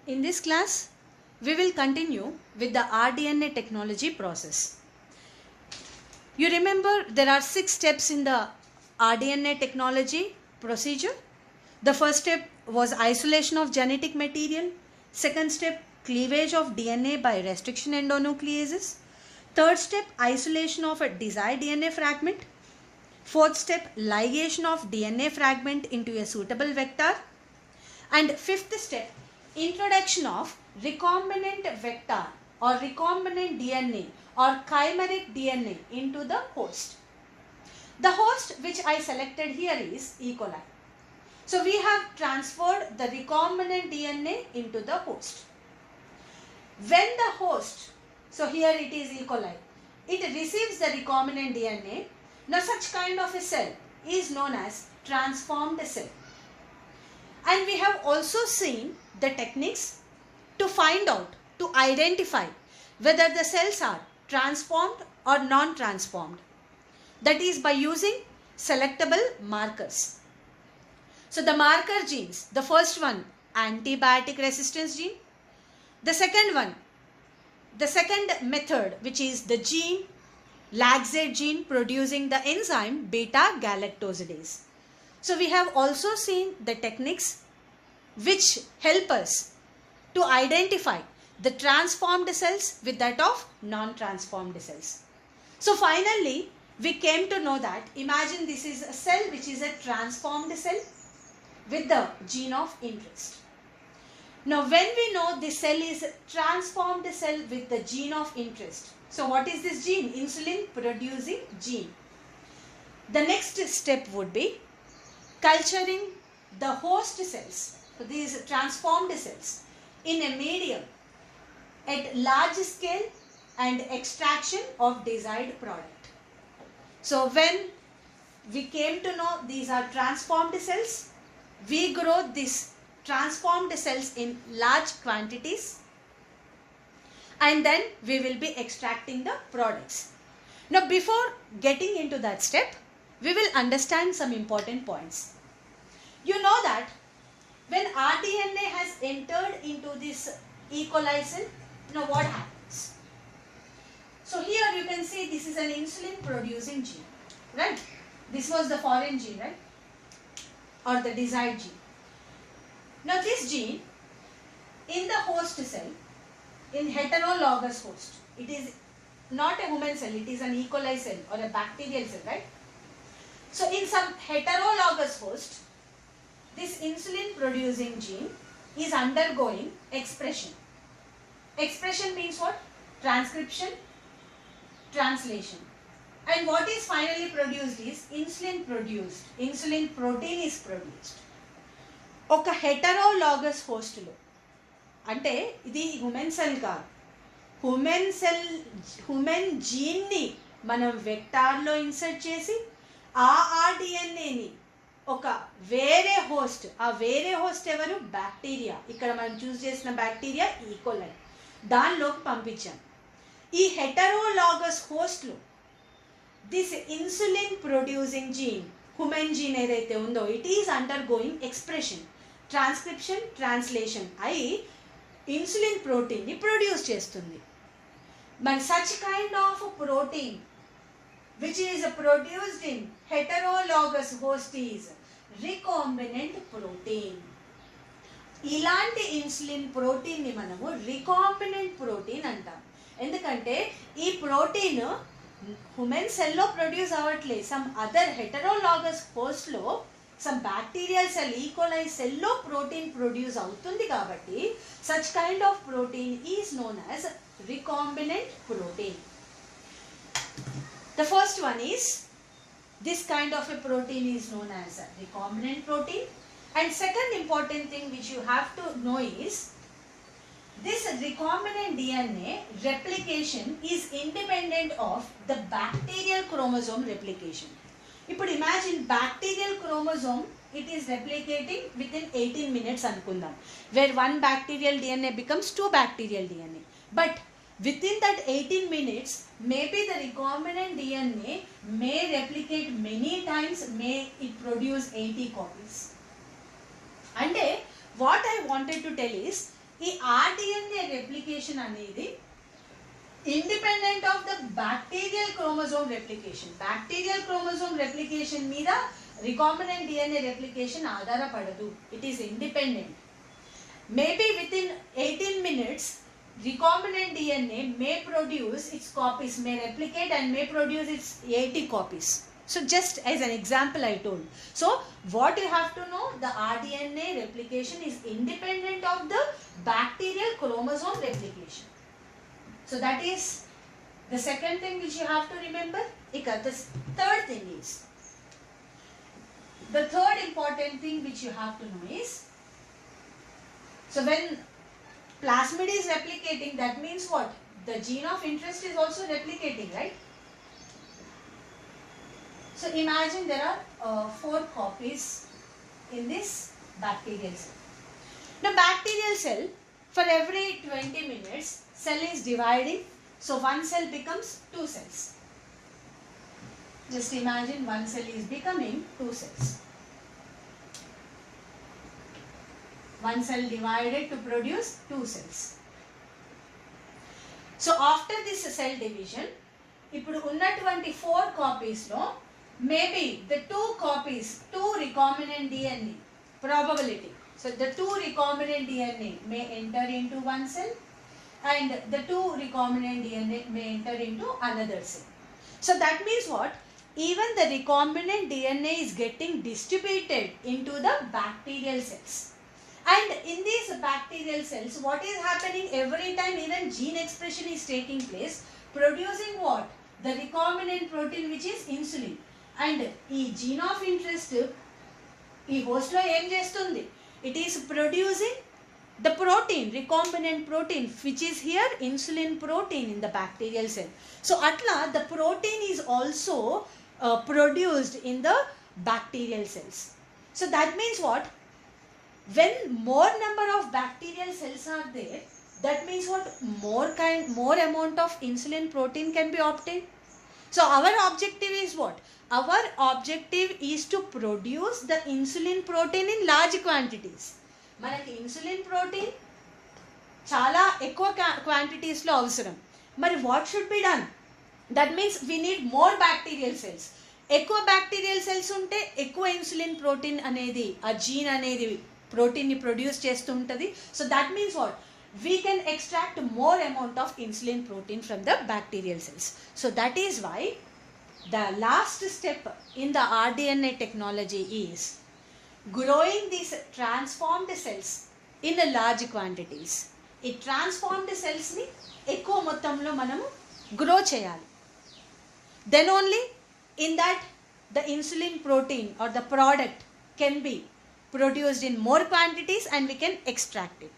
In this class, we will continue with the rDNA technology process. You remember there are 6 steps in the rDNA technology procedure. The first step was isolation of genetic material. Second step, cleavage of DNA by restriction endonucleases. Third step, isolation of a desired DNA fragment. Fourth step, ligation of DNA fragment into a suitable vector. And fifth step, introduction of recombinant vector or recombinant DNA or chimeric DNA into the host. The host which I selected here is E. coli. So we have transferred the recombinant DNA into the host. When the host, so here it is E. coli, it receives the recombinant DNA. Now such kind of a cell is known as transformed cell. And we have also seen the techniques to find out, to identify whether the cells are transformed or non-transformed. That is by using selectable markers. So the marker genes, the first one, antibiotic resistance gene. The second one, the second method, which is the gene, laxate gene producing the enzyme beta-galactosidase. So we have also seen the techniques which help us to identify the transformed cells with that of non-transformed cells. So finally, we came to know that, imagine this is a cell which is a transformed cell with the gene of interest. Now when we know this cell is a transformed cell with the gene of interest, so what is this gene? Insulin producing gene. The next step would be culturing the host cells, so these transformed cells, in a medium at large scale and extraction of desired product. So when we came to know these are transformed cells, we grow these transformed cells in large quantities and then we will be extracting the products. Now before getting into that step, we will understand some important points. You know that when rDNA has entered into this E. coli cell, now what happens? So here you can see this is an insulin producing gene, right? This was the foreign gene, right? Or the desired gene. Now this gene in the host cell, in heterologous host, it is not a human cell, it is an E. coli cell or a bacterial cell, right? So in some heterologous host, this insulin producing gene is undergoing expression. Expression means what? Transcription, translation. And what is finally produced is insulin produced. Insulin protein is produced. ఒక హెటరోలాగస్ హోస్ట్లో, అంటే ఇది human cell కాదు, human జీన్ని మనం వెక్టార్లో insert చేసి ఆ ఆర్డిఎన్ఏని ఒక వేరే host, ఆ వేరే హోస్ట్ ఎవరు? బ్యాక్టీరియా. ఇక్కడ మనం చూస్ చేసిన బ్యాక్టీరియా ఈ కోలై, దానిలోకి పంపించాం. ఈ హెటరోలాగస్ హోస్ట్లో this insulin producing gene, human gene ఏదైతే ఉందో, it is undergoing expression, transcription, translation అయి ఇన్సులిన్ ప్రోటీన్ని ప్రొడ్యూస్ చేస్తుంది. మరి such kind of protein which is produced in heterologous host is recombinant protein. ఇలాంటి ఇన్సులిన్ ప్రోటీన్ని మనము రికాంబినెంట్ ప్రోటీన్ అంటాం. ఎందుకంటే ఈ ప్రోటీన్ హ్యూమన్ సెల్లో ప్రొడ్యూస్ అవ్వట్లేదు, సమ్ అదర్ హెటరోలాగస్ హోస్ట్లో, some bacterial cell, E coli సెల్లో ప్రోటీన్ ప్రొడ్యూస్ అవుతుంది. కాబట్టి such kind of protein is known as recombinant protein. The first one is, this kind of a protein is known as a recombinant protein. And second important thing which you have to know is, this recombinant DNA replication is independent of the bacterial chromosome replication. ఇప్పుడు imagine bacterial chromosome, it is replicating within 18 minutes అనుకుందాం, where one bacterial DNA becomes 2 bacterial DNA. But within that 18 minutes, maybe the recombinant DNA may replicate many times, may it produce 80 copies. And what I wanted to tell is, ఈ rDNA replication అనేది independent of the bacterial chromosome replication. Bacterial chromosome replication మీద recombinant DNA replication ఆధారపడదు. It is independent. Maybe with in 18 minutes recombinant DNA may produce its copies, may replicate and may produce its 80 copies. So just as an example I told. So what you have to know, the rDNA replication is independent of the bacterial chromosome replication. So that is the second thing which you have to remember. The third thing is, the third important thing which you have to know is, so when plasmid is replicating, that means what? The gene of interest is also replicating, right? So imagine there are 4 copies in this bacterial cell. Now bacterial cell, for every 20 minutes, cell is dividing. So one cell becomes 2 cells. Just imagine one cell is becoming 2 cells. One cell divided to produce 2 cells. So after this cell division, ఇప్పుడు ఉన్నటువంటి 4 copies లో maybe the 2 copies, 2 recombinant DNA probability. So the 2 recombinant DNA may enter into one cell and the 2 recombinant DNA may enter into another cell. So that means what? Even the recombinant DNA is getting distributed into the bacterial cells. And in these bacterial cells, what is happening every time even gene expression is taking place, producing what? The recombinant protein, which is insulin. And ఈ gene of interest ఈ host లో ఏం చేస్తుంది? It is producing the protein, recombinant protein, which is here insulin protein in the bacterial cell. So atla the protein is also produced in the bacterial cells. So that means what? When more number of bacterial cells are there, that means what? More amount of insulin protein can be obtained. So our objective is what? Our objective is to produce the insulin protein in large quantities. మనకి insulin protein చాలా ఎక్కువ క్వాంటిటీస్లో అవసరం. మరి what should be done? That means we need more bacterial cells. ఎక్కువ bacterial cells ఉంటే ఎక్కువ insulin protein అనేది, ఆ జీన్ అనేది ప్రోటీన్ని ప్రొడ్యూస్ చేస్తూ ఉంటుంది. So that means what? We can extract more amount of insulin protein from the bacterial cells. So that is why the last step in the rDNA technology is growing these transformed cells in a large quantities. ఈ transformed cells ni ఎక్కువ మొత్తంలో మనము grow చేయాలి. Then only in that the insulin protein or the product can be produced in more quantities and we can extract it.